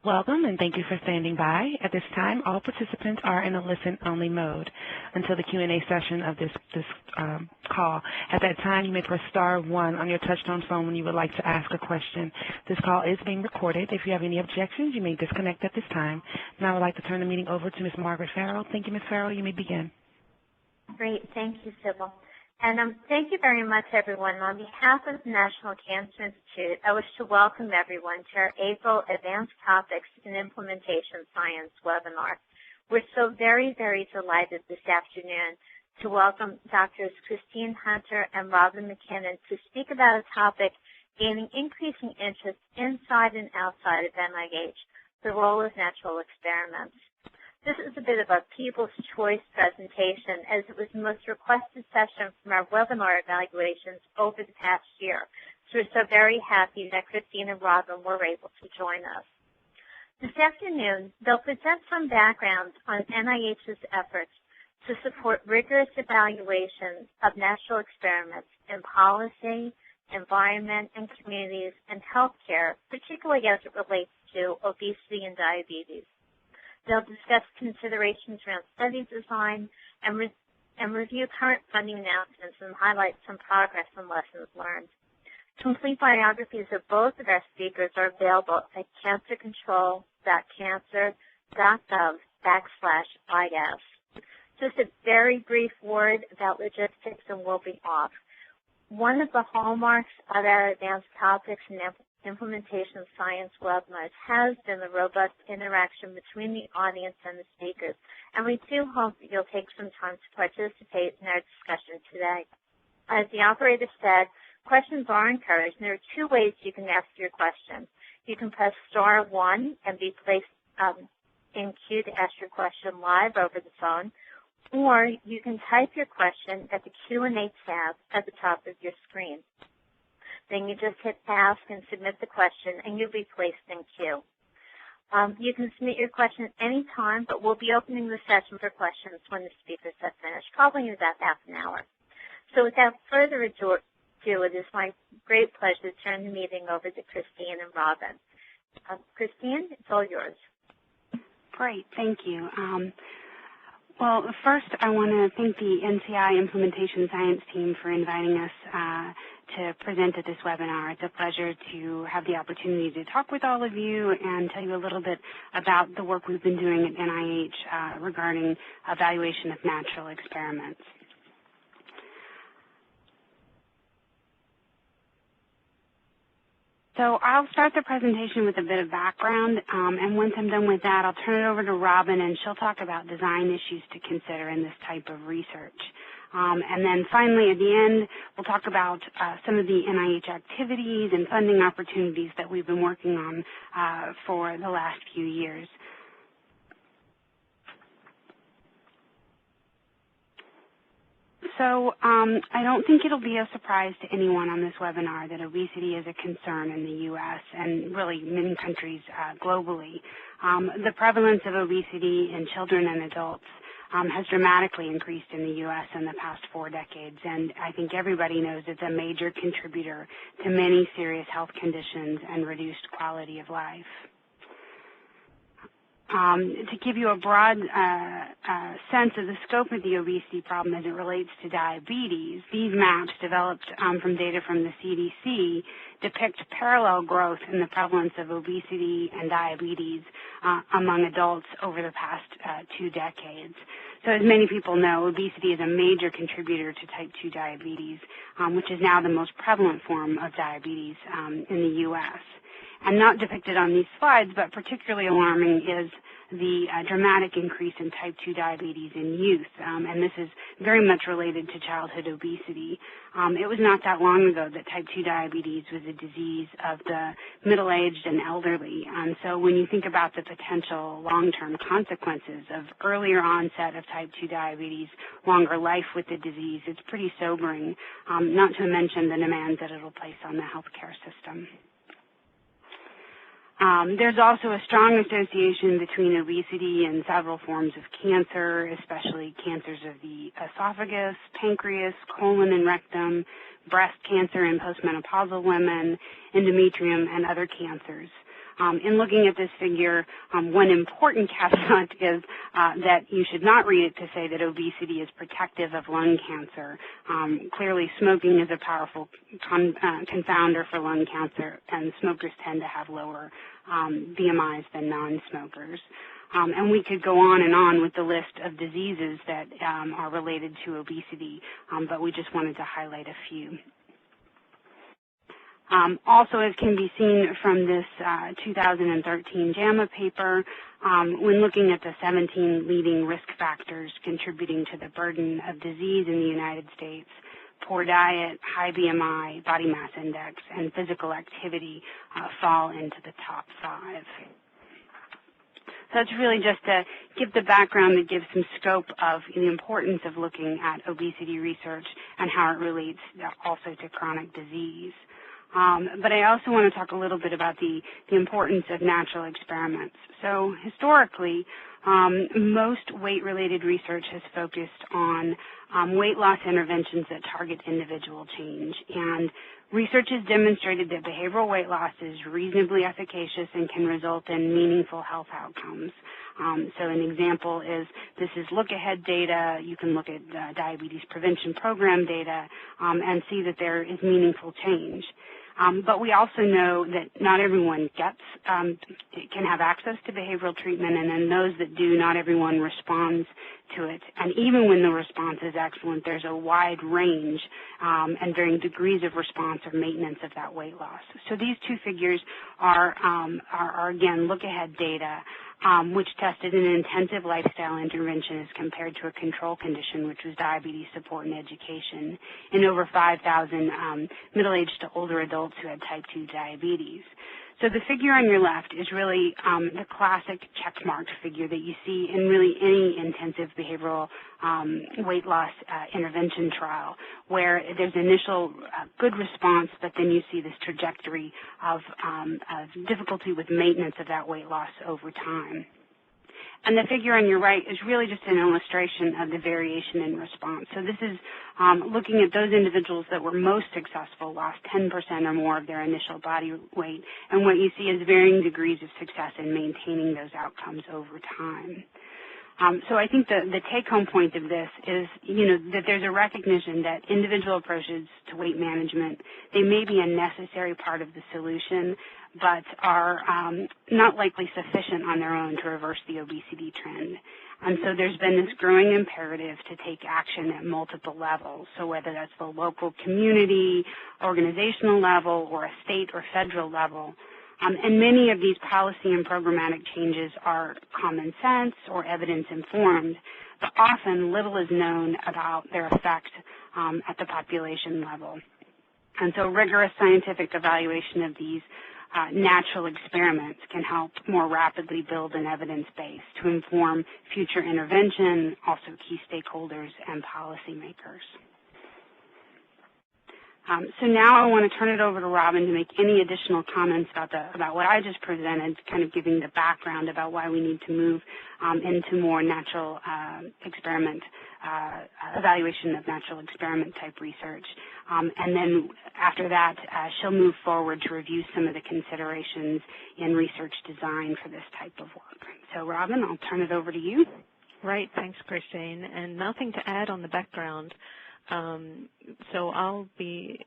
Welcome, and thank you for standing by. At this time, all participants are in a listen-only mode until the Q&A session of this call. At that time, you may press *1 on your touch-tone phone when you would like to ask a question. This call is being recorded. If you have any objections, you may disconnect at this time. Now I would like to turn the meeting over to Ms. Margaret Farrell. Thank you, Ms. Farrell. You may begin. Great. Thank you, Sybil. And thank you very much, everyone. On behalf of the National Cancer Institute, I wish to welcome everyone to our April Advanced Topics in Implementation Science webinar. We're so very, very delighted this afternoon to welcome Drs. Christine Hunter and Robin McKinnon to speak about a topic gaining increasing interest inside and outside of NIH, the role of natural experiments. This is a bit of a People's Choice presentation, as it was the most requested session from our webinar evaluations over the past year. So we're so very happy that Christine and Robin were able to join us. This afternoon, they'll present some background on NIH's efforts to support rigorous evaluation of natural experiments in policy, environment, and communities, and healthcare, particularly as it relates to obesity and diabetes. They'll discuss considerations around study design and review current funding announcements and highlight some progress and lessons learned. Complete biographies of both of our speakers are available at cancercontrol.gov/IS. Just a very brief word about logistics and we'll be off. One of the hallmarks of our advanced topics and implementation science webinars has been the robust interaction between the audience and the speakers, and we do hope that you'll take some time to participate in our discussion today. As the operator said, questions are encouraged, and there are two ways you can ask your question. You can press *1 and be placed in queue to ask your question live over the phone, or you can type your question at the Q&A tab at the top of your screen. Then you just hit Ask and submit the question, and you'll be placed in queue. You can submit your question at any time, but we'll be opening the session for questions when the speakers have finished, probably in about half an hour. So without further ado, it is my great pleasure to turn the meeting over to Christine and Robin. Christine, it's all yours. Great. Thank you. Well, first, I want to thank the NCI Implementation Science team for inviting us to present at this webinar. It's a pleasure to have the opportunity to talk with all of you and tell you a little bit about the work we've been doing at NIH regarding evaluation of natural experiments. So I'll start the presentation with a bit of background, and once I'm done with that, I'll turn it over to Robin, and she'll talk about design issues to consider in this type of research. And then finally, at the end, we'll talk about some of the NIH activities and funding opportunities that we've been working on for the last few years. So I don't think it'll be a surprise to anyone on this webinar that obesity is a concern in the U.S. and really many countries globally. The prevalence of obesity in children and adults has dramatically increased in the U.S. in the past 4 decades, and I think everybody knows it's a major contributor to many serious health conditions and reduced quality of life. To give you a broad sense of the scope of the obesity problem as it relates to diabetes, these maps developed from data from the CDC depict parallel growth in the prevalence of obesity and diabetes among adults over the past 2 decades. So as many people know, obesity is a major contributor to type 2 diabetes, which is now the most prevalent form of diabetes in the U.S. And not depicted on these slides, but particularly alarming, is the dramatic increase in type 2 diabetes in youth, and this is very much related to childhood obesity. It was not that long ago that type 2 diabetes was a disease of the middle-aged and elderly, and so when you think about the potential long-term consequences of earlier onset of type 2 diabetes, longer life with the disease, it's pretty sobering, not to mention the demands that it will place on the healthcare system. There's also a strong association between obesity and several forms of cancer, especially cancers of the esophagus, pancreas, colon and rectum, breast cancer in postmenopausal women, endometrium, and other cancers. In looking at this figure, one important caveat is that you should not read it to say that obesity is protective of lung cancer. Clearly, smoking is a powerful confounder for lung cancer, and smokers tend to have lower BMIs than non-smokers. And we could go on with the list of diseases that are related to obesity, but we just wanted to highlight a few. Also, as can be seen from this 2013 JAMA paper, when looking at the 17 leading risk factors contributing to the burden of disease in the United States, poor diet, high BMI, body mass index, and physical activity fall into the top 5. So it's really just to give the background that gives some scope of the importance of looking at obesity research and how it relates also to chronic disease. But I also want to talk a little bit about the importance of natural experiments. So historically, most weight-related research has focused on weight loss interventions that target individual change. And research has demonstrated that behavioral weight loss is reasonably efficacious and can result in meaningful health outcomes. So an example is this is look-ahead data. You can look at diabetes prevention program data and see that there is meaningful change. But we also know that not everyone can have access to behavioral treatment, and then those that do, not everyone responds to it. And even when the response is excellent, there's a wide range and varying degrees of response or maintenance of that weight loss. So these two figures are again, look-ahead data, which tested an intensive lifestyle intervention as compared to a control condition, which was diabetes support and education, in over 5,000 middle-aged to older adults who had type 2 diabetes. So the figure on your left is really the classic checkmark figure that you see in really any intensive behavioral weight loss intervention trial, where there's initial good response, but then you see this trajectory of difficulty with maintenance of that weight loss over time. And the figure on your right is really just an illustration of the variation in response. So this is looking at those individuals that were most successful, lost 10% or more of their initial body weight, and what you see is varying degrees of success in maintaining those outcomes over time. So I think the take-home point of this is, that there's a recognition that individual approaches to weight management, they may be a necessary part of the solution, but are not likely sufficient on their own to reverse the obesity trend. And so there's been this growing imperative to take action at multiple levels. So whether that's the local community, organizational level, or a state or federal level. And many of these policy and programmatic changes are common sense or evidence-informed, but often little is known about their effect at the population level. And so rigorous scientific evaluation of these natural experiments can help more rapidly build an evidence base to inform future intervention, also key stakeholders and policymakers. So now I want to turn it over to Robin to make any additional comments about what I just presented, kind of giving the background about why we need to move into more natural experiment, evaluation of natural experiment type research. And then after that, she'll move forward to review some of the considerations in research design for this type of work. So Robin, I'll turn it over to you. Right, thanks Christine. And nothing to add on the background. So I'll be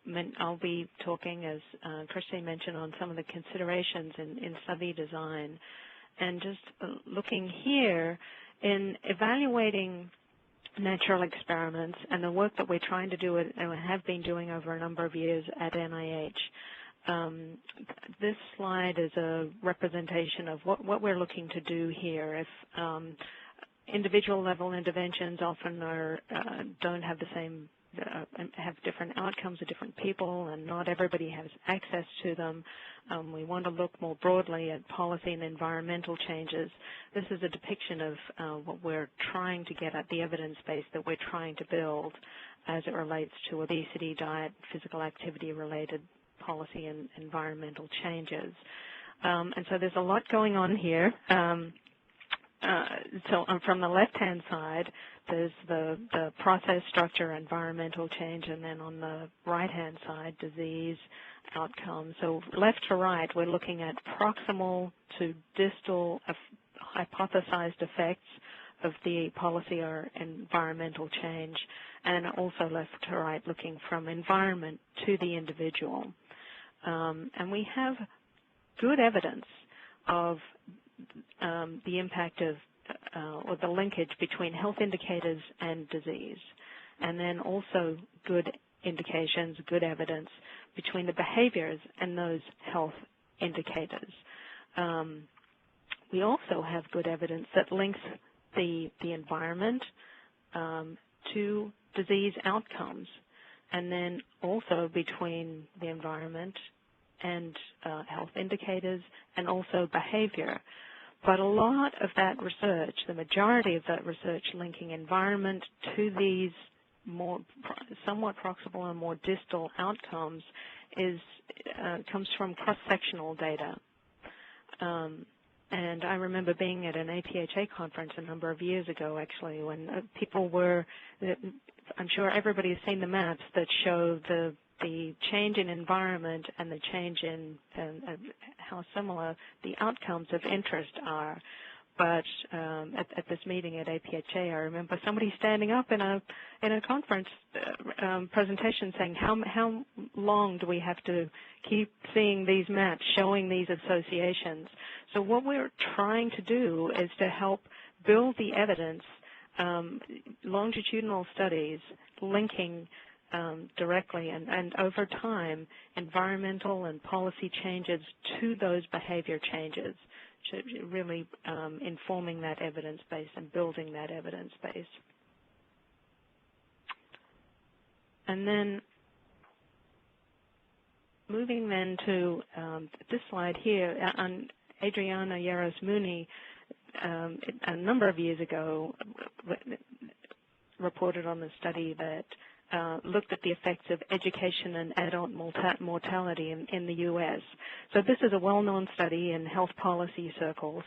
talking, as Christine mentioned, on some of the considerations in study design, and just looking here in evaluating natural experiments and the work that we're trying to do and have been doing over a number of years at NIH. This slide is a representation of what we're looking to do here. If individual level interventions often don't have the same, have different outcomes of different people, and not everybody has access to them. We want to look more broadly at policy and environmental changes. This is a depiction of what we're trying to get at, the evidence base that we're trying to build as it relates to obesity, diet, physical activity related policy and environmental changes. And so there's a lot going on here. So from the left-hand side, there's the process, structure, environmental change, and then on the right-hand side, disease, outcome. So left to right, we're looking at proximal to distal hypothesized effects of the policy or environmental change, and also left to right, looking from environment to the individual. And we have good evidence of the impact of or the linkage between health indicators and disease, and then also good indications, good evidence between the behaviors and those health indicators. We also have good evidence that links the environment to disease outcomes, and then also between the environment and health indicators and also behavior. But a lot of that research, the majority of that research linking environment to these more somewhat proximal and more distal outcomes comes from cross-sectional data. And I remember being at an APHA conference a number of years ago, actually, when people were, I'm sure everybody has seen the maps that show the change in environment and the change in how similar the outcomes of interest are. But at this meeting at APHA, I remember somebody standing up in a conference presentation saying, how long do we have to keep seeing these maps showing these associations? So what we're trying to do is to help build the evidence, longitudinal studies linking directly and over time environmental and policy changes to those behavior changes, really informing that evidence base and building that evidence base. And then moving then to this slide here, on Adriana Yaros-Mooney a number of years ago reported on the study that looked at the effects of education and adult mortality in the U.S. So this is a well-known study in health policy circles,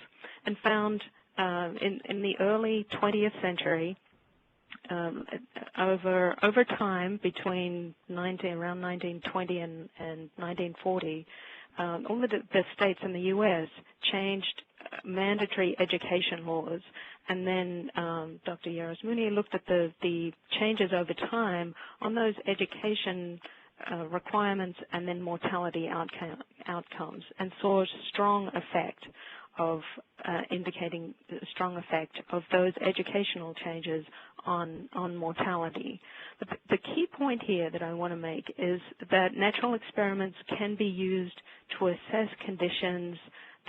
and found in the early 20th century, over time between around 1920 and 1940, all of the states in the U.S. changed mandatory education laws, and then Dr. Yaros-Mooney looked at the changes over time on those education requirements and then mortality outcomes, and saw a strong effect of indicating the strong effect of those educational changes on mortality. The key point here that I want to make is that natural experiments can be used to assess conditions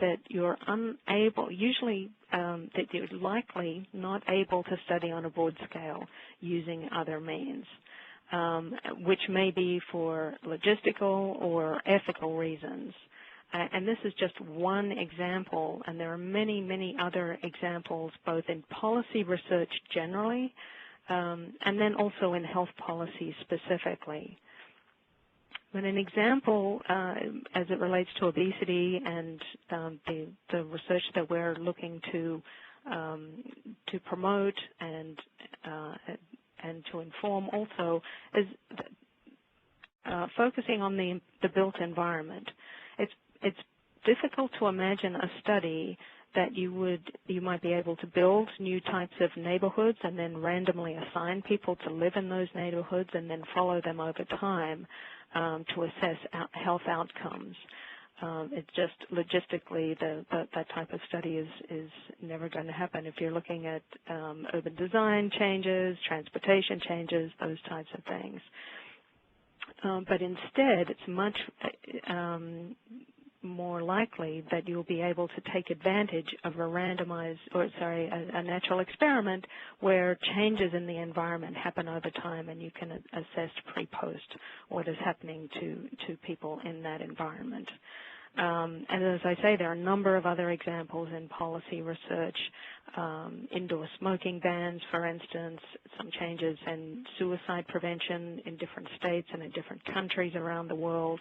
that you're unable, usually that you're likely not able to study on a broad scale using other means, which may be for logistical or ethical reasons. And this is just one example, and there are many, many other examples, both in policy research generally, and then also in health policy specifically. But an example, as it relates to obesity and the research that we're looking to promote and to inform also, is focusing on the built environment. It's difficult to imagine a study that you might be able to build new types of neighborhoods and then randomly assign people to live in those neighborhoods and then follow them over time to assess health outcomes. It's just logistically that type of study is never going to happen if you're looking at urban design changes, transportation changes, those types of things. But instead, it's much more likely that you'll be able to take advantage of a natural experiment where changes in the environment happen over time, and you can assess pre-post what is happening to people in that environment. And as I say, there are a number of other examples in policy research, indoor smoking bans, for instance, some changes in suicide prevention in different states and in different countries around the world.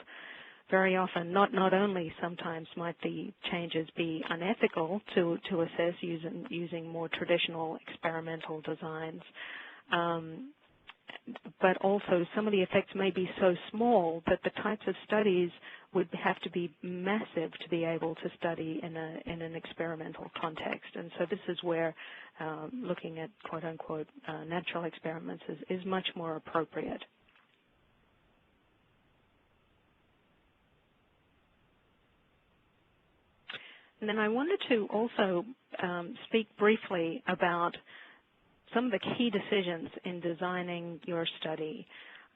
very often, not only sometimes might the changes be unethical to assess using more traditional experimental designs, but also some of the effects may be so small that the types of studies would have to be massive to be able to study in an experimental context. And so this is where looking at quote-unquote natural experiments is much more appropriate. And then I wanted to also speak briefly about some of the key decisions in designing your study,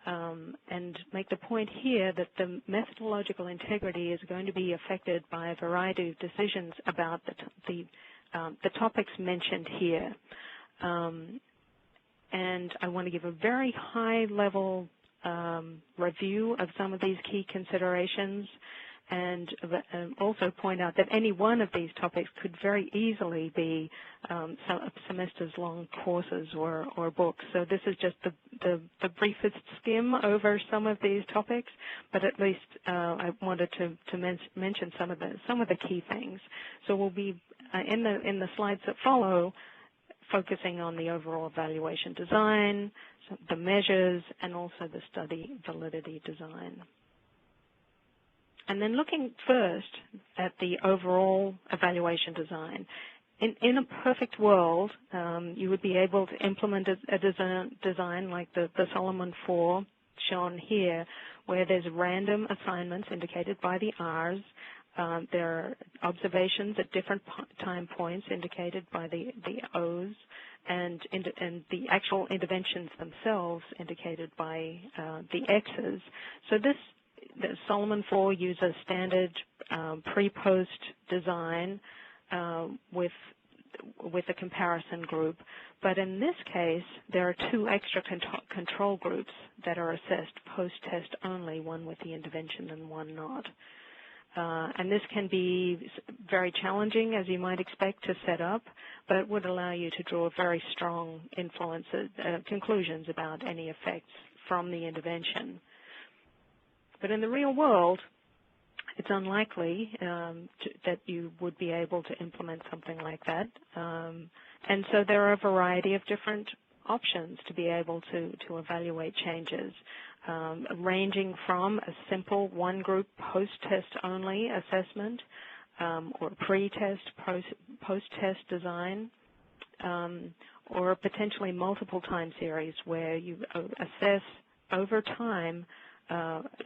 and make the point here that the methodological integrity is going to be affected by a variety of decisions about the topics mentioned here. And I want to give a very high-level review of some of these key considerations, and also point out that any one of these topics could very easily be semesters-long courses or books. So this is just the briefest skim over some of these topics, but at least I wanted to mention some of the key things. So we'll be in the slides that follow focusing on the overall evaluation design, the measures, and also the study validity design. And then looking first at the overall evaluation design. In a perfect world, you would be able to implement a design like the Solomon 4 shown here, where there's random assignments indicated by the R's. There are observations at different time points indicated by the O's, and the actual interventions themselves indicated by the X's. So the Solomon 4 uses standard pre-post design with a comparison group, but in this case there are two extra control groups that are assessed post-test only, one with the intervention and one not. And this can be very challenging, as you might expect, to set up, but it would allow you to draw very strong conclusions about any effects from the intervention. But in the real world, it's unlikely that you would be able to implement something like that. And so there are a variety of different options to be able to evaluate changes, ranging from a simple one-group post-test only assessment or pre-test, post-test design, or potentially multiple time series where you assess over time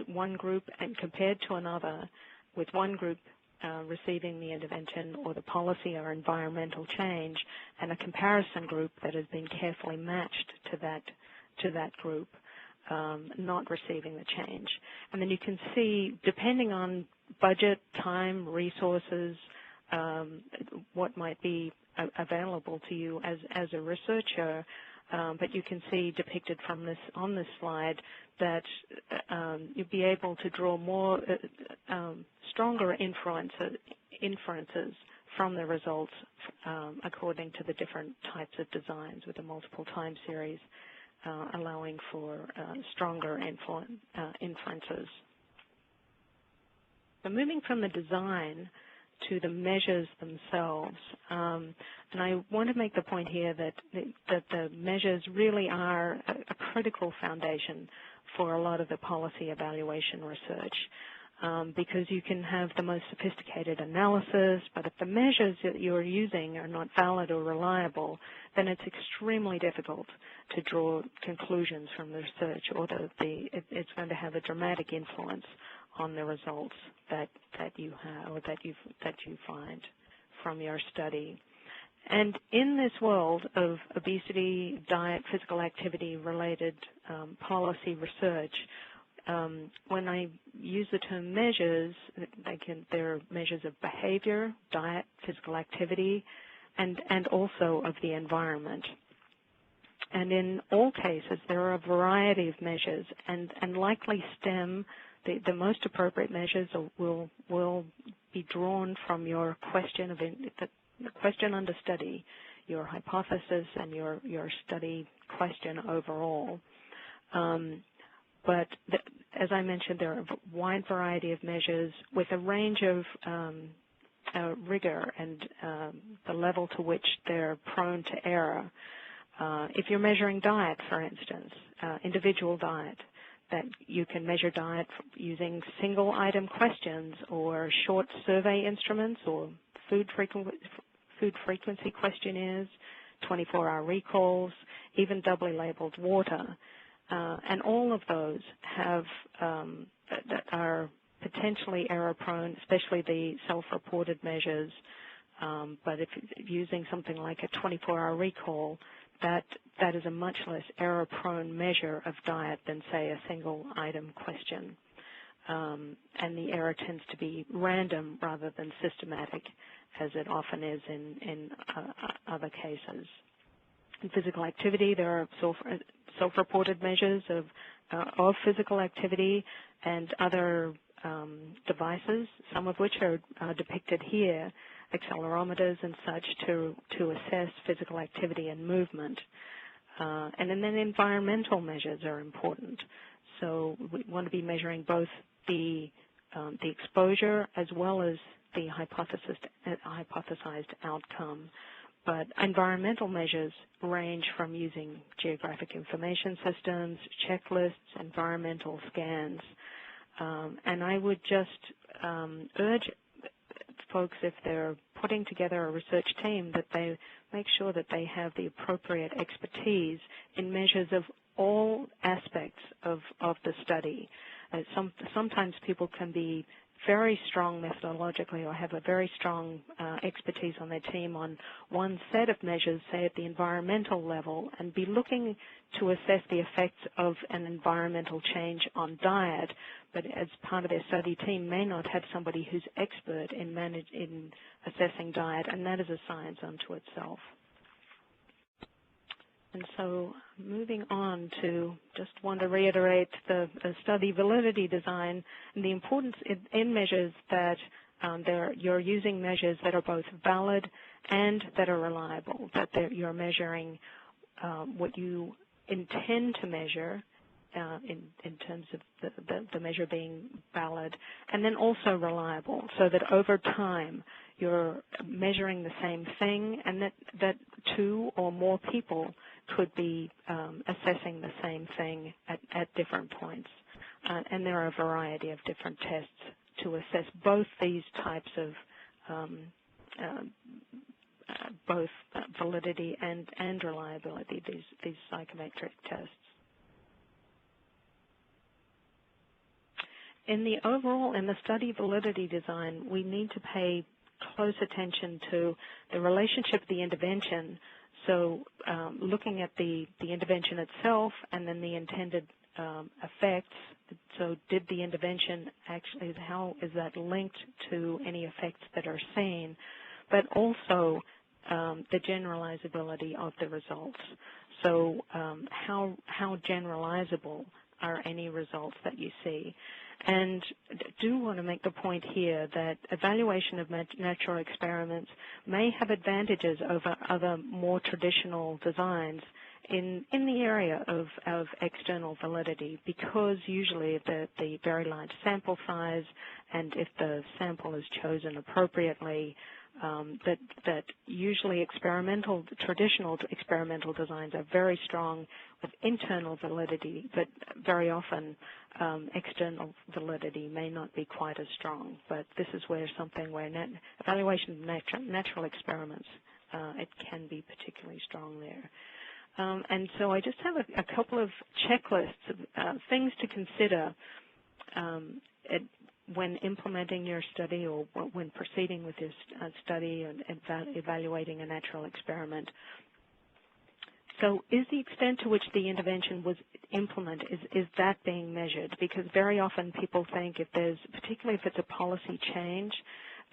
one group and compared to another, with one group receiving the intervention or the policy or environmental change, and a comparison group that has been carefully matched to that group not receiving the change. And then you can see, depending on budget, time, resources, what might be available to you as a researcher. But you can see depicted on this slide that you'll be able to draw more stronger inferences from the results according to the different types of designs with the multiple time series, allowing for stronger inferences. So moving from the design to the measures themselves, and I want to make the point here that the measures really are a critical foundation for a lot of the policy evaluation research, because you can have the most sophisticated analysis, but if the measures that you're using are not valid or reliable, then it's extremely difficult to draw conclusions from the research, or it's going to have a dramatic influence on the results that you have or that you find from your study. And in this world of obesity, diet, physical activity related policy research, when I use the term measures, they're measures of behavior, diet, physical activity, and also of the environment. And in all cases, there are a variety of measures, and likely the most appropriate measures will be drawn from your question the question under study, your hypothesis, and your study question overall. but as I mentioned, there are a wide variety of measures with a range of rigor and the level to which they're prone to error. If you're measuring diet, for instance, individual diet, that you can measure diet using single item questions or short survey instruments or food frequency questionnaires, 24-hour recalls, even doubly labeled water. And all of those that are potentially error-prone, especially the self-reported measures. But if using something like a 24-hour recall, that is a much less error-prone measure of diet than, say, a single-item question. And the error tends to be random rather than systematic, as it often is in other cases. In physical activity, there are self-reported measures of physical activity and other devices, some of which are depicted here, accelerometers and such, to assess physical activity and movement. And then environmental measures are important. So we want to be measuring both the exposure as well as the hypothesized outcome. But environmental measures range from using geographic information systems, checklists, environmental scans. And I would just urge folks, if they're putting together a research team, that they make sure that they have the appropriate expertise in measures of all aspects of the study. Sometimes people can be very strong methodologically or have a very strong expertise on their team on one set of measures, say at the environmental level, and be looking to assess the effects of an environmental change on diet, but as part of their study team may not have somebody who's expert in assessing diet, and that is a science unto itself. And so moving on to, just want to reiterate the study validity design and the importance in measures that you're using measures that are both valid and that are reliable, that you're measuring what you intend to measure in terms of the measure being valid, and then also reliable, so that over time you're measuring the same thing and that two or more people could be assessing the same thing at different points. And there are a variety of different tests to assess both these types of both validity and reliability, these psychometric tests. In the study validity design, we need to pay close attention to the relationship of the intervention. So looking at the intervention itself and then the intended effects. So did the intervention actually, how is that linked to any effects that are seen? But also the generalizability of the results. So how generalizable are any results that you see? And do want to make the point here that evaluation of natural experiments may have advantages over other more traditional designs in the area of external validity, because usually the very large sample size, and if the sample is chosen appropriately, that usually traditional experimental designs are very strong with internal validity, but very often external validity may not be quite as strong. But this is where evaluation of natural experiments, it can be particularly strong there. And so I just have a couple of checklists of things to consider when implementing your study or when proceeding with your study and evaluating a natural experiment. So is the extent to which the intervention was implemented, is that being measured? Because very often people think particularly if it's a policy change,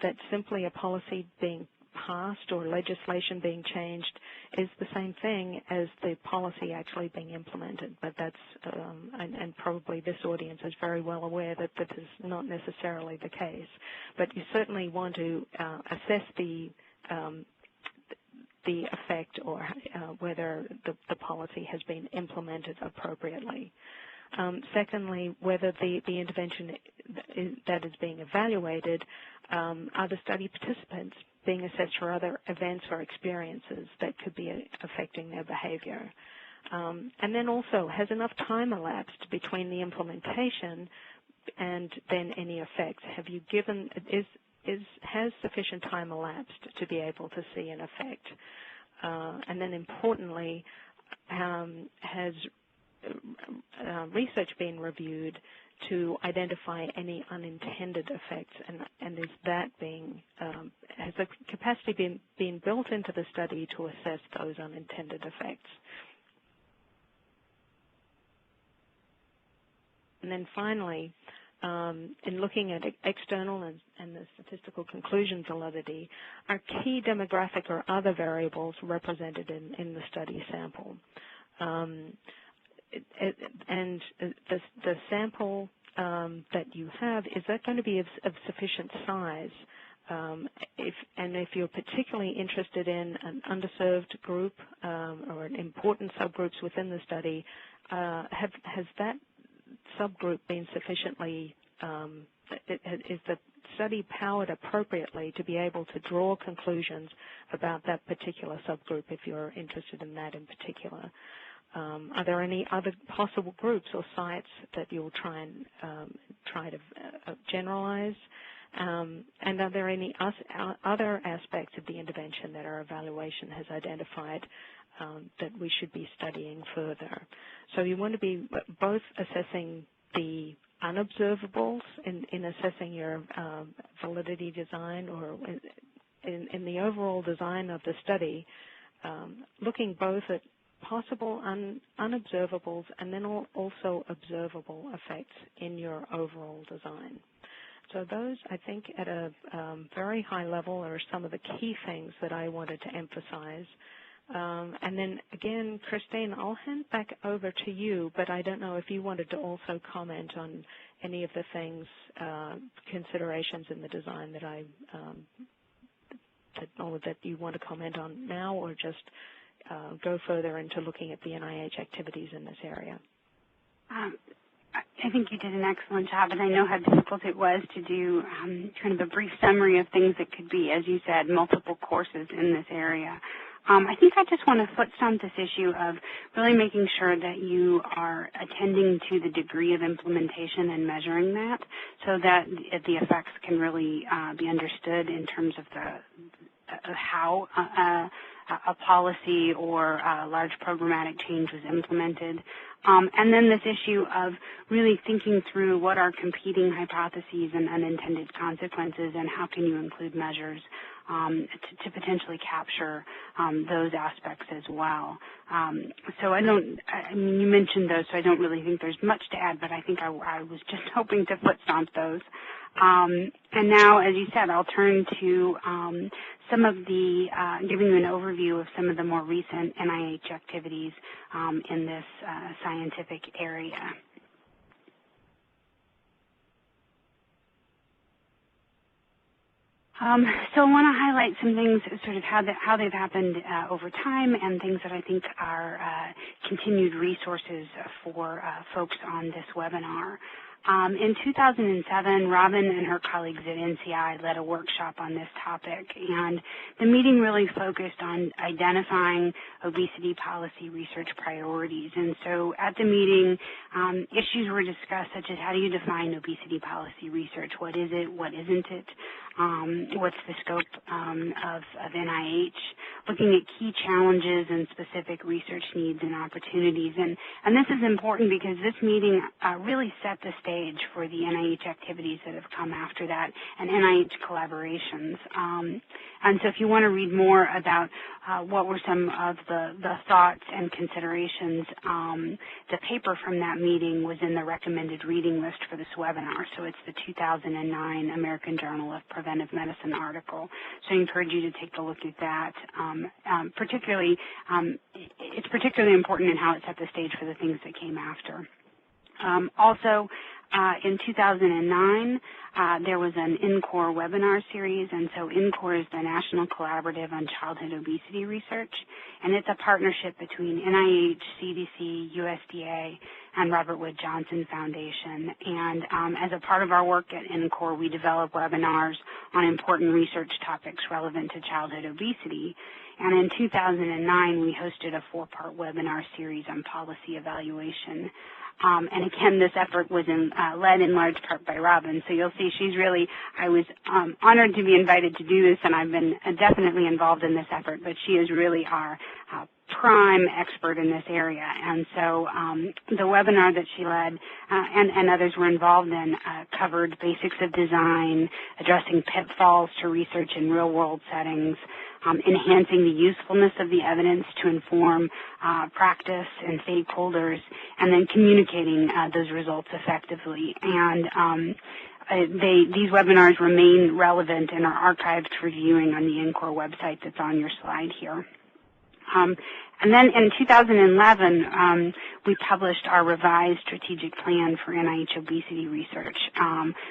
that simply a policy being passed or legislation being changed is the same thing as the policy actually being implemented. But that's, and probably this audience is very well aware that this is not necessarily the case. But you certainly want to assess the effect or whether the policy has been implemented appropriately. Secondly, whether the intervention that is being evaluated, are the study participants being assessed for other events or experiences that could be affecting their behavior. And then also, has enough time elapsed between the implementation and then any effects? Have you given, has sufficient time elapsed to be able to see an effect? And then importantly, has research been reviewed to identify any unintended effects, and is that being, has the capacity been built into the study to assess those unintended effects? And then finally, in looking at external and the statistical conclusion validity, are key demographic or other variables represented in the study sample? And the sample that you have, is that going to be of sufficient size? If you're particularly interested in an underserved group or important subgroups within the study, has that subgroup been sufficiently, is the study powered appropriately to be able to draw conclusions about that particular subgroup if you're interested in that in particular? Are there any other possible groups or sites that you'll try to generalize? And are there any other aspects of the intervention that our evaluation has identified that we should be studying further? So you want to be both assessing the unobservables in assessing your validity design, or in the overall design of the study, looking both at possible unobservables and then also observable effects in your overall design. So those, I think, at a very high level are some of the key things that I wanted to emphasize. And then, again, Christine, I'll hand back over to you, but I don't know if you wanted to also comment on any of the things, considerations in the design that that you want to comment on now, or just go further into looking at the NIH activities in this area. I think you did an excellent job, and I know how difficult it was to do kind of a brief summary of things that could be, as you said, multiple courses in this area. I think I just want to foot stomp this issue of really making sure that you are attending to the degree of implementation and measuring that, so that the effects can really be understood in terms of how a policy or a large programmatic change was implemented. And then this issue of really thinking through what are competing hypotheses and unintended consequences, and how can you include measures to potentially capture those aspects as well. So I mean, you mentioned those, so I don't really think there's much to add, but I think I was just hoping to foot stomp those. And now, as you said, I'll turn to some of the, giving you an overview of some of the more recent NIH activities in this scientific area. So I want to highlight some things, sort of how they've happened over time, and things that I think are continued resources for folks on this webinar. In 2007, Robin and her colleagues at NCI led a workshop on this topic, and the meeting really focused on identifying obesity policy research priorities. And so at the meeting, issues were discussed such as, how do you define obesity policy research? What is it? What isn't it? What's the scope of NIH? Looking at key challenges and specific research needs and opportunities. And this is important because this meeting really set the stage for the NIH activities that have come after that, and NIH collaborations. And so if you want to read more about what were some of the thoughts and considerations, the paper from that meeting was in the recommended reading list for this webinar. So it's the 2009 American Journal of Preventive Medicine article. So I encourage you to take a look at that. Particularly, it's particularly important in how it set the stage for the things that came after. Also, in 2009, there was an NCORE webinar series, and so NCORE is the National Collaborative on Childhood Obesity Research, and it's a partnership between NIH, CDC, USDA, and Robert Wood Johnson Foundation. And as a part of our work at NCORE, we develop webinars on important research topics relevant to childhood obesity. And in 2009, we hosted a 4-part webinar series on policy evaluation. And again, this effort was led in large part by Robin. So you'll see I was honored to be invited to do this, and I've been definitely involved in this effort, but she is really our prime expert in this area. And so the webinar that she led and others were involved in covered basics of design, addressing pitfalls to research in real-world settings, enhancing the usefulness of the evidence to inform practice and stakeholders, and then communicating those results effectively. And these webinars remain relevant and are archived for viewing on the NCORE website that's on your slide here. And then in 2011, we published our revised strategic plan for NIH obesity research,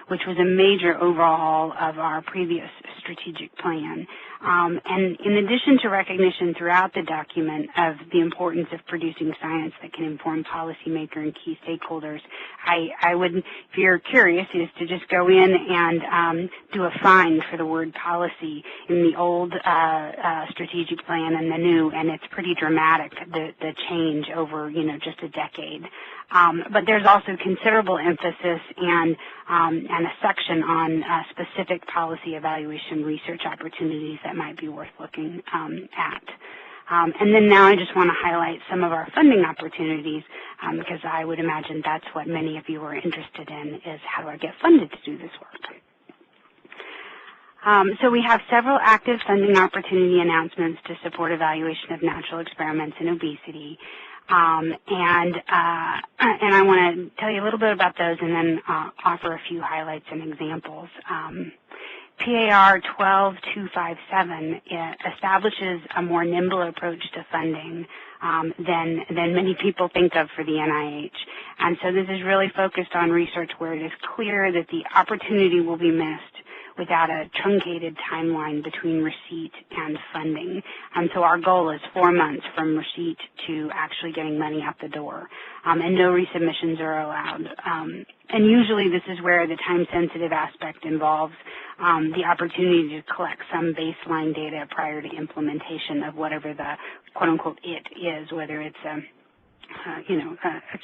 which was a major overhaul of our previous strategic plan. And in addition to recognition throughout the document of the importance of producing science that can inform policymaker and key stakeholders, I would, if you're curious, is to just go in and do a find for the word policy in the old strategic plan and the new, and it's pretty dramatic, the change over, just a decade. But there's also considerable emphasis and a section on specific policy evaluation research opportunities that might be worth looking at. And then now I just want to highlight some of our funding opportunities because I would imagine that's what many of you are interested in, is how do I get funded to do this work. So we have several active funding opportunity announcements to support evaluation of natural experiments in obesity. And I want to tell you a little bit about those and then offer a few highlights and examples. PAR 12257 establishes a more nimble approach to funding than many people think of for the NIH. And so this is really focused on research where it is clear that the opportunity will be missed without a truncated timeline between receipt and funding. And so our goal is 4 months from receipt to actually getting money out the door. And no resubmissions are allowed. And usually this is where the time-sensitive aspect involves the opportunity to collect some baseline data prior to implementation of whatever the quote-unquote it is, whether it's a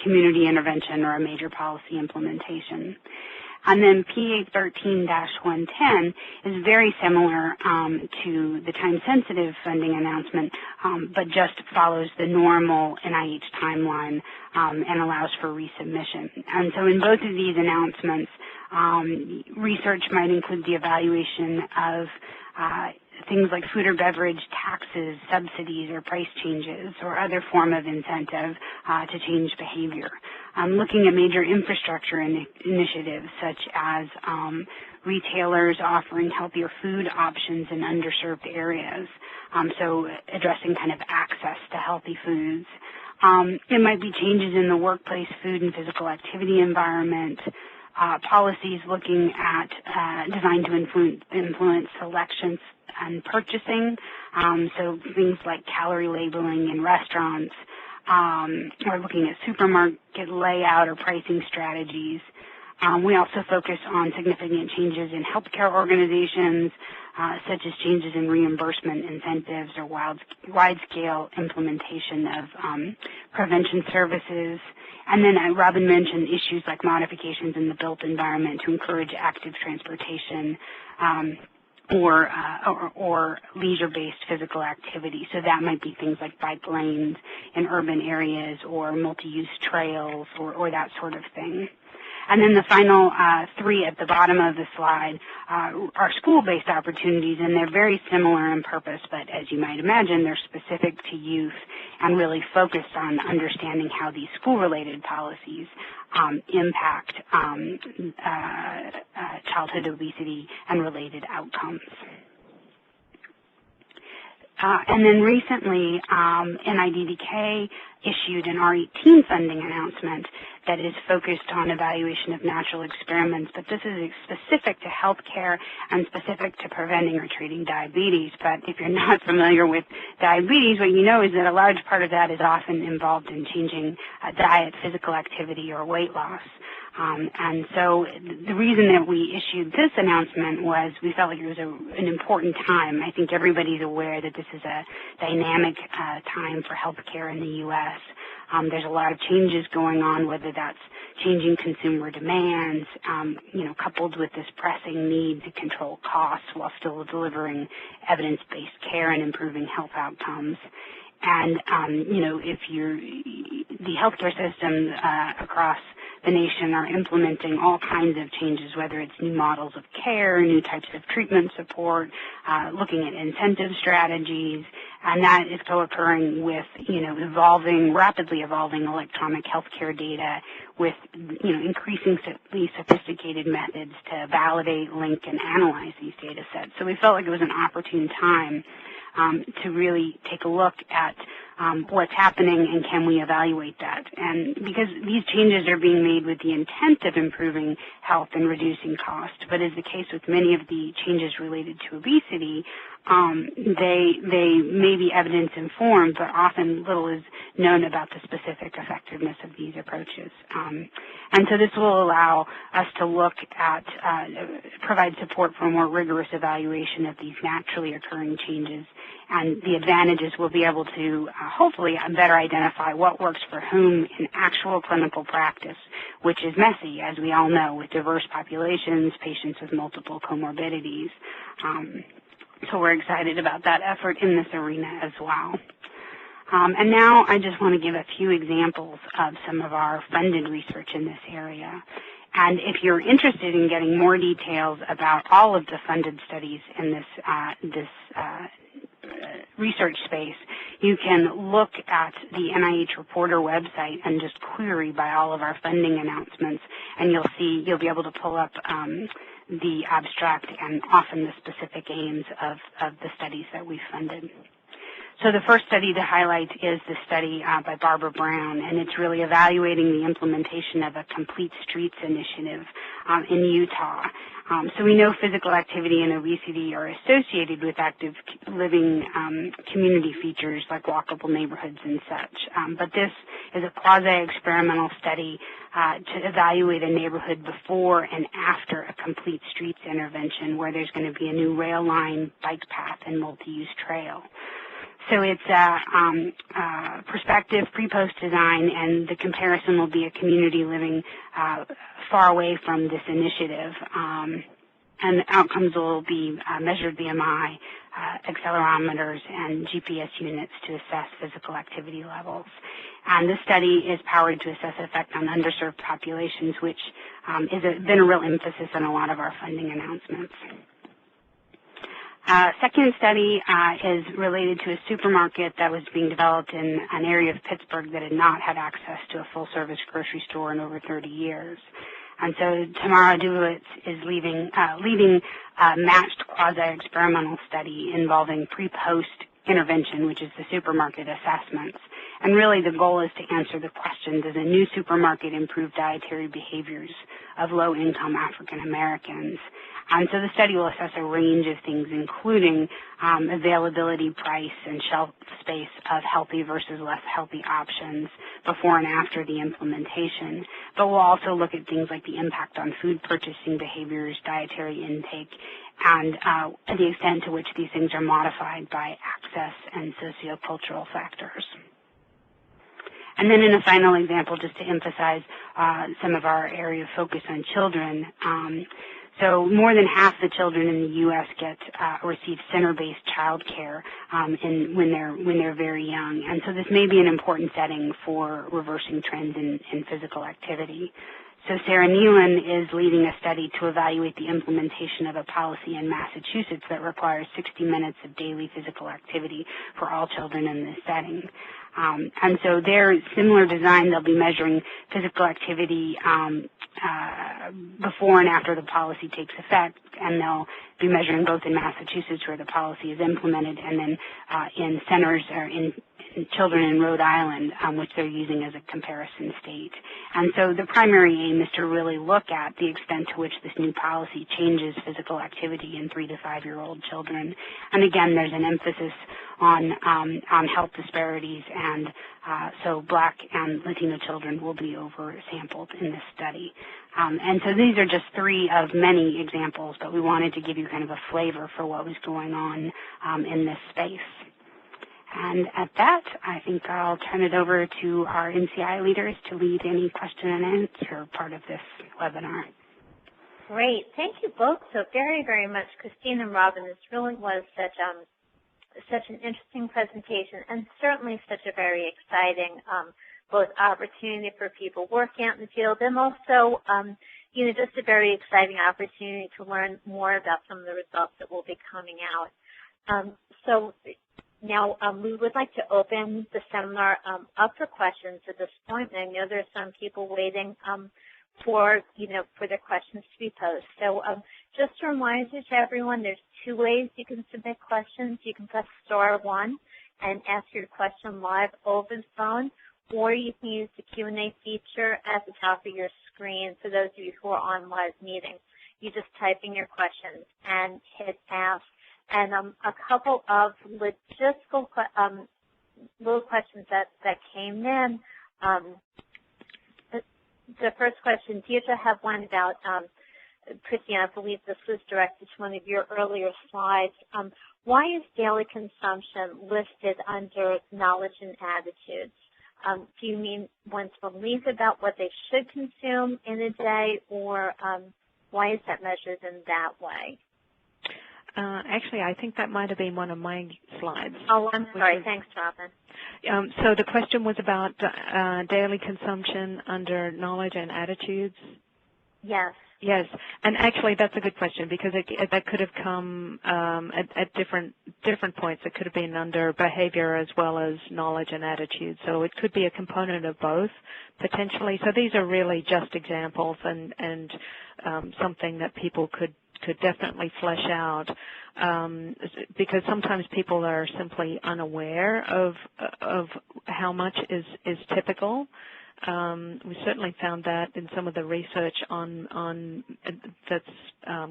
community intervention or a major policy implementation. And then PA 13-110 is very similar to the time-sensitive funding announcement, but just follows the normal NIH timeline and allows for resubmission. And so in both of these announcements, research might include the evaluation of things like food or beverage taxes, subsidies, or price changes, or other form of incentive to change behavior. Looking at major infrastructure initiatives such as retailers offering healthier food options in underserved areas, so addressing kind of access to healthy foods. It might be changes in the workplace food and physical activity environment, policies looking at designed to influence selections and purchasing, so things like calorie labeling in restaurants, or looking at supermarket layout or pricing strategies. We also focus on significant changes in healthcare organizations, such as changes in reimbursement incentives or wide-scale implementation of prevention services. And then Robin mentioned issues like modifications in the built environment to encourage active transportation or leisure-based physical activity. So that might be things like bike lanes in urban areas or multi-use trails or that sort of thing. And then the final three at the bottom of the slide are school-based opportunities, and they're very similar in purpose, but as you might imagine, they're specific to youth and really focused on understanding how these school-related policies impact childhood obesity and related outcomes. And then recently, NIDDK issued an R18 funding announcement that is focused on evaluation of natural experiments, but this is specific to healthcare and specific to preventing or treating diabetes. But if you're not familiar with diabetes, what you know is that a large part of that is often involved in changing diet, physical activity, or weight loss. And so the reason that we issued this announcement was we felt like it was an important time. I think everybody's aware that this is a dynamic time for healthcare in the U.S. There's a lot of changes going on, whether that's changing consumer demands, coupled with this pressing need to control costs while still delivering evidence-based care and improving health outcomes. And, if the healthcare systems across the nation are implementing all kinds of changes, whether it's new models of care, new types of treatment support, looking at incentive strategies, and that is co-occurring with, rapidly evolving electronic healthcare data with, increasingly sophisticated methods to validate, link, and analyze these data sets. So we felt like it was an opportune time to really take a look at what's happening and can we evaluate that. And because these changes are being made with the intent of improving health and reducing cost, but as the case with many of the changes related to obesity, they may be evidence informed, but often little is known about the specific effectiveness of these approaches. And so this will allow us to look at, provide support for a more rigorous evaluation of these naturally occurring changes. And the advantages will be able to hopefully better identify what works for whom in actual clinical practice, which is messy, as we all know, with diverse populations, patients with multiple comorbidities. So we're excited about that effort in this arena as well. And now I just want to give a few examples of some of our funded research in this area. And if you're interested in getting more details about all of the funded studies in this research space, you can look at the NIH Reporter website and just query by all of our funding announcements, and you'll be able to pull up the abstract and often the specific aims of the studies that we funded. So the first study to highlight is the study by Barbara Brown, and it's really evaluating the implementation of a Complete Streets initiative in Utah. So we know physical activity and obesity are associated with active living community features like walkable neighborhoods and such. But this is a quasi-experimental study to evaluate a neighborhood before and after a Complete Streets intervention where there's going to be a new rail line, bike path, and multi-use trail. So it's a prospective pre-post design, and the comparison will be a community living far away from this initiative. And the outcomes will be measured BMI, accelerometers, and GPS units to assess physical activity levels. And this study is powered to assess effect on underserved populations, which has been a real emphasis in a lot of our funding announcements. Second study is related to a supermarket that was being developed in an area of Pittsburgh that had not had access to a full-service grocery store in over 30 years. And so Tamara Dulwitz is leading a matched quasi-experimental study involving pre-post intervention, which is the supermarket assessments. And really the goal is to answer the question, does a new supermarket improve dietary behaviors of low-income African Americans? And so the study will assess a range of things, including availability, price, and shelf space of healthy versus less healthy options before and after the implementation. But we'll also look at things like the impact on food purchasing behaviors, dietary intake, and the extent to which these things are modified by access and sociocultural factors. And then in a final example, just to emphasize some of our area of focus on children, so more than half the children in the U.S. receive center-based child care when they're very young. And so this may be an important setting for reversing trends in physical activity. So Sarah Newlin is leading a study to evaluate the implementation of a policy in Massachusetts that requires 60 minutes of daily physical activity for all children in this setting. And so their similar design, they'll be measuring physical activity before and after the policy takes effect, and they'll be measuring both in Massachusetts where the policy is implemented and then in centers or in children in Rhode Island, which they're using as a comparison state. And so the primary aim is to really look at the extent to which this new policy changes physical activity in 3 to 5-year-old children. And again, there's an emphasis on health disparities, and so Black and Latino children will be oversampled in this study. And so these are just 3 of many examples, but we wanted to give you kind of a flavor for what was going on in this space. And at that, I think I'll turn it over to our NCI leaders to lead any question and answer part of this webinar. Great. Thank you both so very, very much, Christine and Robin. This really was such an interesting presentation, and certainly such a very exciting both opportunity for people working out in the field, and also just a very exciting opportunity to learn more about some of the results that will be coming out. So now we would like to open the seminar up for questions at this point, and I know there's some people waiting for their questions to be posed. So just a reminder to everyone, there's 2 ways you can submit questions. You can press *1 and ask your question live over the phone, or you can use the Q&A feature at the top of your screen for those of you who are on live meetings. You just type in your questions and hit ask. And a couple of logistical little questions that came in. The first question, Deirdre had one about, Christine, I believe this was directed to one of your earlier slides. Why is daily consumption listed under knowledge and attitudes? Do you mean one's belief about what they should consume in a day, or why is that measured in that way? Actually, I think that might have been one of my slides. Oh, I'm sorry. Thanks, Robin. So the question was about daily consumption under knowledge and attitudes? Yes. Yes, and actually that's a good question, because that could have come at different points. It could have been under behavior as well as knowledge and attitude. So it could be a component of both, potentially. So these are really just examples and something that people could definitely flesh out, because sometimes people are simply unaware of how much is typical. We certainly found that in some of the research on that's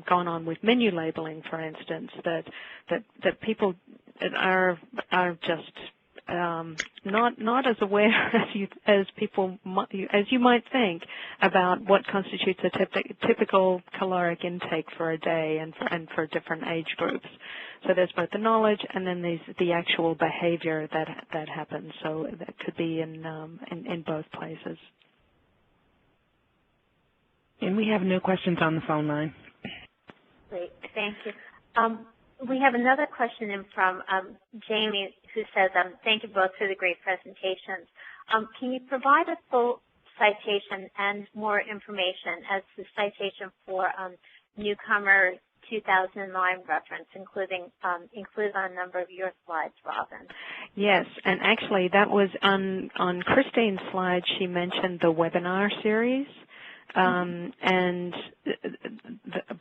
gone on with menu labeling, for instance, that people are just not as aware as you might think about what constitutes a typical caloric intake for a day and for different age groups. So there's both the knowledge and then there's the actual behavior that happens. So that could be in both places. And we have no questions on the phone line. Great, thank you. We have another question in from Jamie, who says, thank you both for the great presentations. Can you provide a full citation and more information as the citation for newcomer 2009 reference, included on a number of your slides, Robin? Yes, and actually that was on Christine's slide. She mentioned the webinar series. And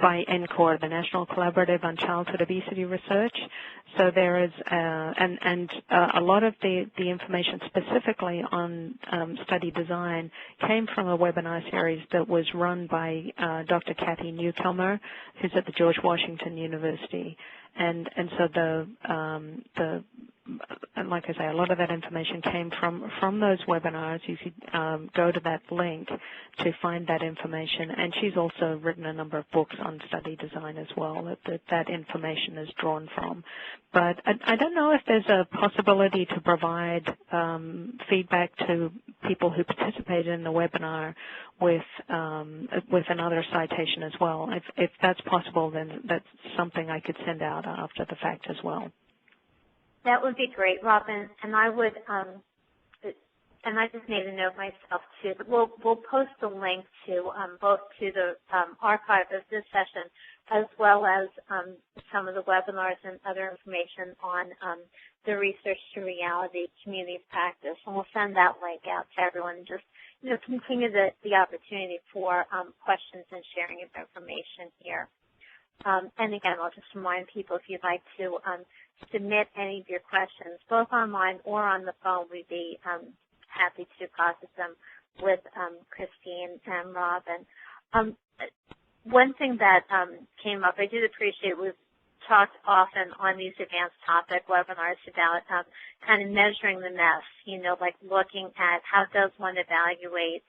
by NCORE, the National Collaborative on Childhood Obesity Research. So there is, and a lot of the information specifically on study design came from a webinar series that was run by Dr. Kathy Newcomer, who's at the George Washington University. And so and like I say, a lot of that information came from those webinars. You could go to that link to find that information. And she's also written a number of books on study design as well that information is drawn from. But I don't know if there's a possibility to provide feedback to people who participated in the webinar with another citation as well. If that's possible, then that's something I could send out after the fact as well. That would be great, Robin. And I would, and I just made a note myself too. But we'll post a link to both to the archive of this session, as well as some of the webinars and other information on the Research to Reality community practice. And we'll send that link out to everyone. Just continue the opportunity for questions and sharing of information here. And again, I'll just remind people, if you'd like to submit any of your questions, both online or on the phone, we'd be happy to process them with Christine and Robin. One thing that came up, I did appreciate, we've talked often on these advanced topic webinars about kind of measuring the mess, like looking at how does one evaluate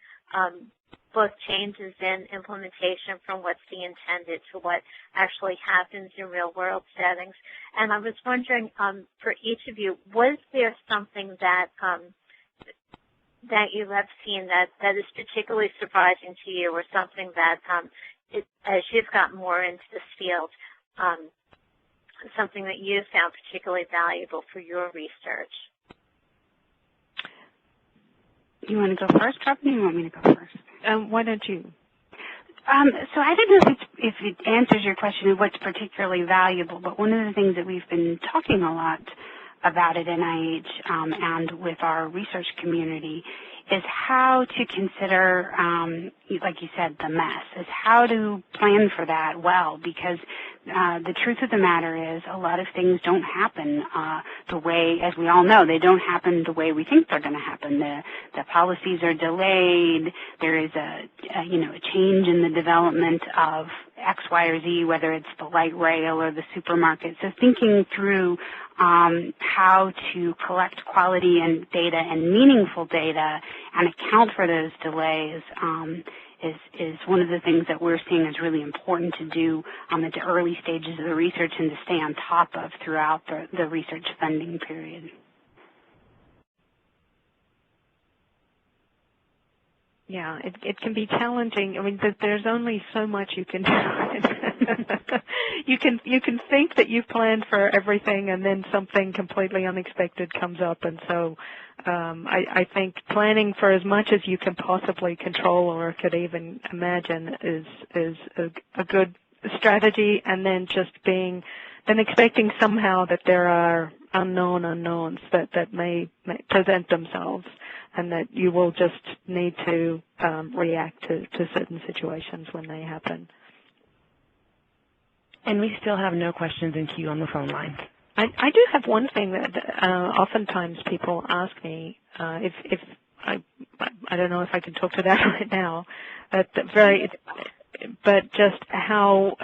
both changes in implementation from what's being intended to what actually happens in real-world settings. And I was wondering, for each of you, was there something that that you have seen that is particularly surprising to you, or something that, as you've gotten more into this field, something that you found particularly valuable for your research? You want to go first, Robin, or you want me to go first? Why don't you? So I don't know if it answers your question of what's particularly valuable, but one of the things that we've been talking a lot about at NIH and with our research community is how to consider, like you said, the mess, is how to plan for that well, because the truth of the matter is a lot of things don't happen the way, as we all know, they don't happen the way we think they're going to happen. The policies are delayed. There is a change in the development of X, Y, or Z, whether it's the light rail or the supermarket. So thinking through how to collect quality and data and meaningful data and account for those delays is one of the things that we're seeing is really important to do at the early stages of the research and to stay on top of throughout the research funding period. Yeah, it can be challenging. I mean, there's only so much you can do. You can think that you've planned for everything, and then something completely unexpected comes up. And so, I think planning for as much as you can possibly control or could even imagine is a good strategy. And then just expecting somehow that there are unknowns that may present themselves, and that you will just need to react to certain situations when they happen. And we still have no questions in queue on the phone lines. I do have one thing that oftentimes people ask me, if I don't know if I can talk to that right now, but just how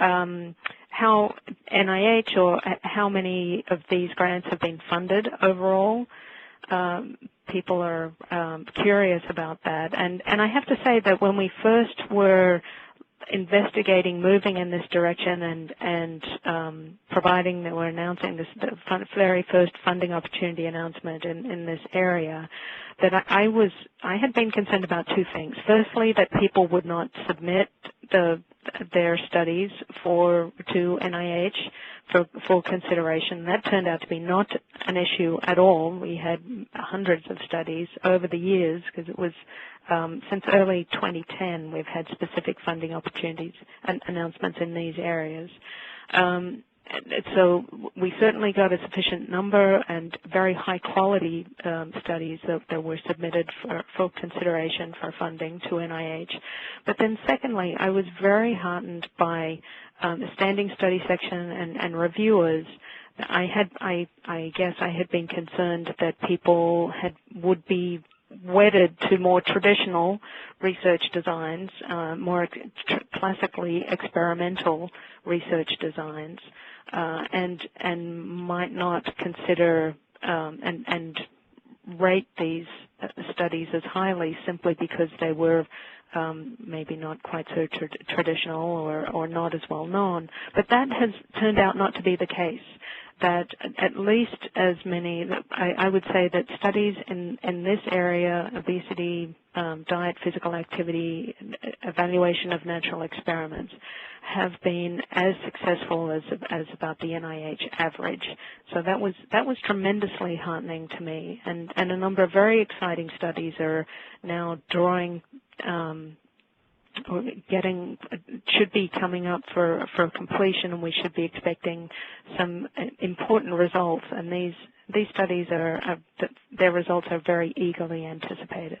NIH or how many of these grants have been funded overall. People are curious about that, and I have to say that when we first were investigating moving in this direction and we're announcing the very first funding opportunity announcement in this area, that I had been concerned about two things. Firstly, that people would not submit their studies to NIH for consideration. That turned out to be not an issue at all. We had hundreds of studies over the years, because it was since early 2010 we've had specific funding opportunities and announcements in these areas. So we certainly got a sufficient number and very high quality studies that were submitted for consideration for funding to NIH. But then secondly, I was very heartened by the standing study section and reviewers. I guess I had been concerned that people would be wedded to more traditional research designs, more classically experimental research designs, and might not consider and rate these studies as highly simply because they were maybe not quite so traditional or not as well known. But that has turned out not to be the case. That at least as many, I would say that studies in this area, obesity, diet, physical activity, evaluation of natural experiments, have been as successful as about the NIH average. So that was tremendously heartening to me, and a number of very exciting studies are now drawing should be coming up for completion, and we should be expecting some important results. And these studies their results are very eagerly anticipated.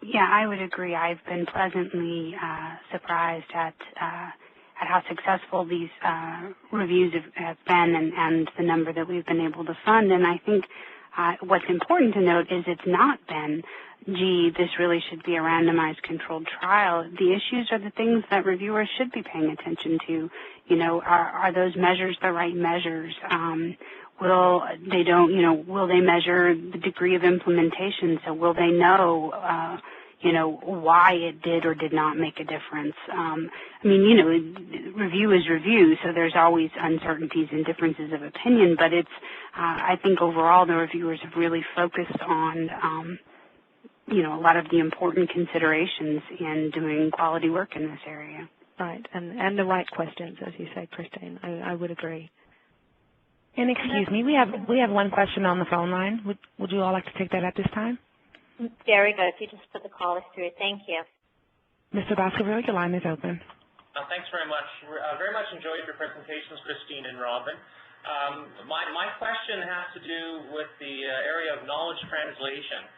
Yeah, I would agree. I've been pleasantly surprised at at how successful these reviews have been and the number that we've been able to fund. And I think what's important to note is it's not been, gee, this really should be a randomized controlled trial. The issues are the things that reviewers should be paying attention to. You know, are those measures the right measures? Will they measure the degree of implementation? So will they know, why it did or did not make a difference? Review is review, so there's always uncertainties and differences of opinion, but it's, I think overall the reviewers have really focused on, a lot of the important considerations in doing quality work in this area. Right, and the right questions, as you say, Christine. I would agree. And excuse me, we have one question on the phone line. Would you all like to take that at this time? Very good. If you just put the caller through. Thank you. Mr. Baskerville, your line is open. Thanks very much. Very much enjoyed your presentations, Christine and Robin. My question has to do with the area of knowledge translation.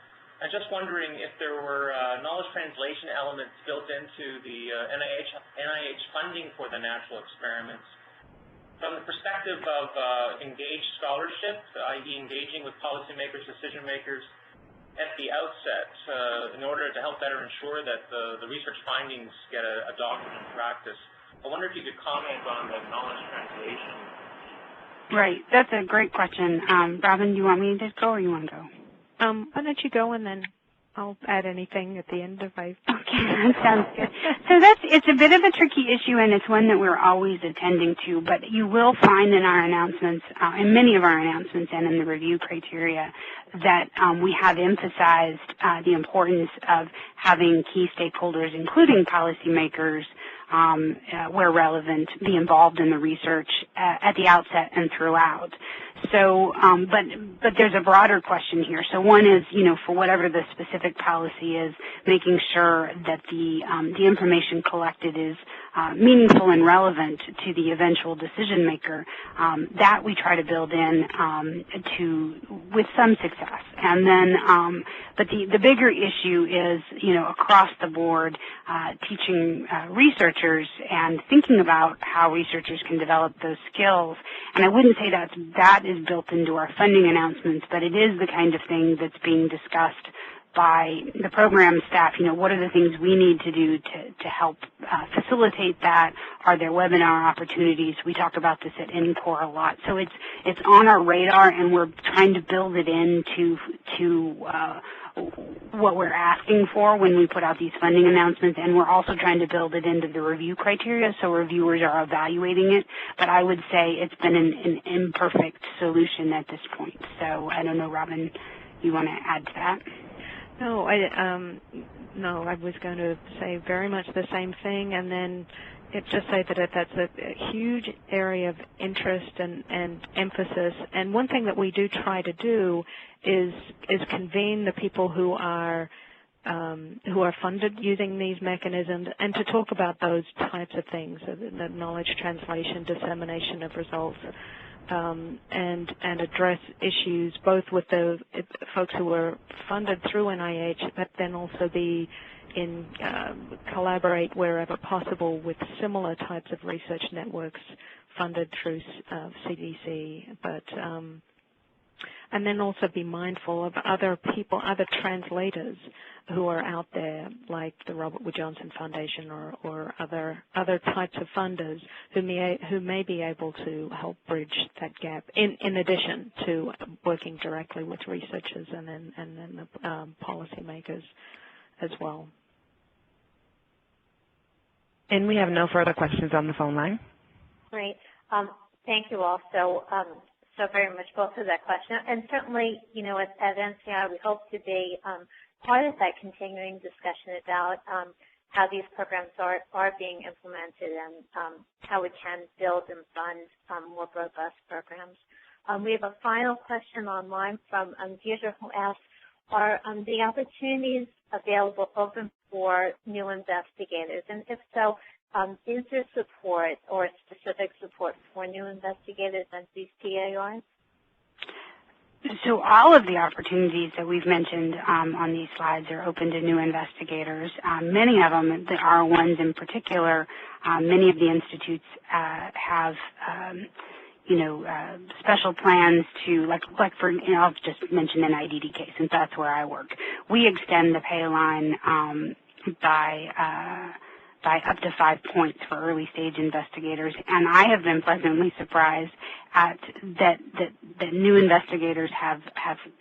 I'm just wondering if there were knowledge translation elements built into the NIH funding for the natural experiments. From the perspective of engaged scholarship, i.e. engaging with policymakers, decision makers at the outset in order to help better ensure that the research findings get adopted in practice. I wonder if you could comment on the knowledge translation. Right. That's a great question. Robin, do you want me to go or you want to go? Why don't you go and then I'll add anything at the end if I... Okay, that sounds good. So it's a bit of a tricky issue, and it's one that we're always attending to, but you will find in our announcements, in many of our announcements and in the review criteria, that we have emphasized the importance of having key stakeholders, including policymakers, where relevant, be involved in the research at the outset and throughout. So, but there's a broader question here. So one is, for whatever the specific policy is, making sure that the information collected is meaningful and relevant to the eventual decision maker. That we try to build in with some success. And then, but the bigger issue is, across the board, teaching researchers and thinking about how researchers can develop those skills. And I wouldn't say that is built into our funding announcements, but it is the kind of thing that's being discussed by the program staff. What are the things we need to do to help facilitate that? Are there webinar opportunities? We talk about this at NCORE a lot. So it's on our radar, and we're trying to build it into what we're asking for when we put out these funding announcements, and we're also trying to build it into the review criteria so reviewers are evaluating it. But I would say it's been an imperfect solution at this point. So I don't know, Robin, you want to add to that? No, I was going to say very much the same thing, and then just say that that's a huge area of interest and emphasis. And one thing that we do try to do is convene the people who are funded using these mechanisms and to talk about those types of things, the knowledge translation, dissemination of results, and address issues both with the folks who are funded through NIH, but then also collaborate wherever possible with similar types of research networks funded through CDC, and then also be mindful of other people, other translators who are out there, like the Robert Wood Johnson Foundation or other types of funders who may be able to help bridge that gap. In addition to working directly with researchers and then the policymakers as well. And we have no further questions on the phone line. Great. Thank you all so very much both for that question. And certainly, at NCI, we hope to be part of that continuing discussion about how these programs are being implemented and how we can build and fund more robust programs. We have a final question online from Deirdre, who asks, are the opportunities available open for new investigators? And if so, is there support or specific support for new investigators and these PARs? So all of the opportunities that we've mentioned on these slides are open to new investigators. Many of them, the R1s in particular, many of the institutes have special plans to, like for, I'll just mention an IDDK since that's where I work. We extend the pay line by up to 5 points for early stage investigators, and I have been pleasantly surprised at that new investigators have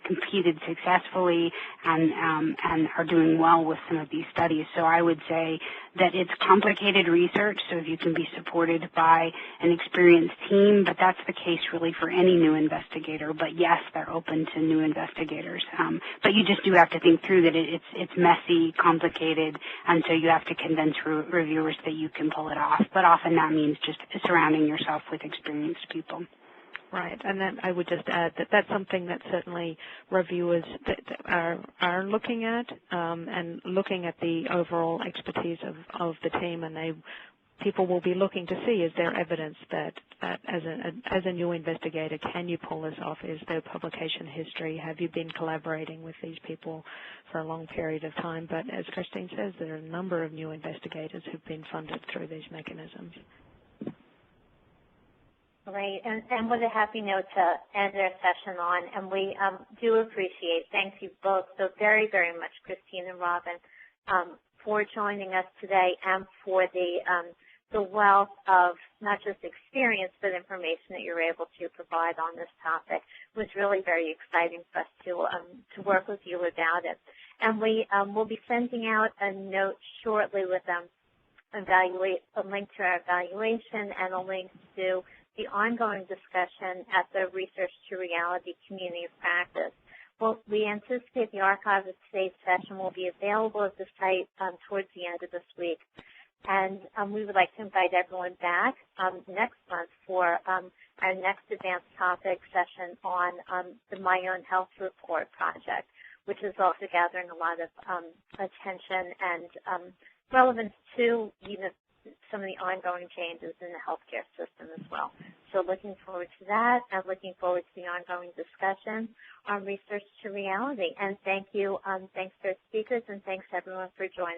competed successfully and are doing well with some of these studies. So I would say that it's complicated research, so if you can be supported by an experienced team, but that's the case really for any new investigator. But yes, they're open to new investigators. But you just do have to think through that it's messy, complicated, and so you have to convince reviewers that you can pull it off. But often that means just surrounding yourself with experienced people. Right, and then I would just add that that's something that certainly reviewers are looking at and looking at the overall expertise of the team, and people will be looking to see, is there evidence that as a new investigator, can you pull this off? Is there publication history? Have you been collaborating with these people for a long period of time? But as Christine says, there are a number of new investigators who've been funded through these mechanisms. Great, and what a happy note to end our session on, and we do appreciate, thank you both so very, very much, Christine and Robin, for joining us today and for the wealth of not just experience but information that you're able to provide on this topic. It was really very exciting for us to work with you about it. And we will be sending out a note shortly with a link to our evaluation and a link to the ongoing discussion at the Research to Reality Community of Practice. Well, we anticipate the archive of today's session will be available at the site towards the end of this week. And we would like to invite everyone back next month for our next advanced topic session on the My Own Health Report project, which is also gathering a lot of attention and relevance to some of the ongoing changes in the healthcare system as well. So looking forward to that and looking forward to the ongoing discussion on Research to Reality. And thank you. Thanks to our speakers and thanks everyone for joining.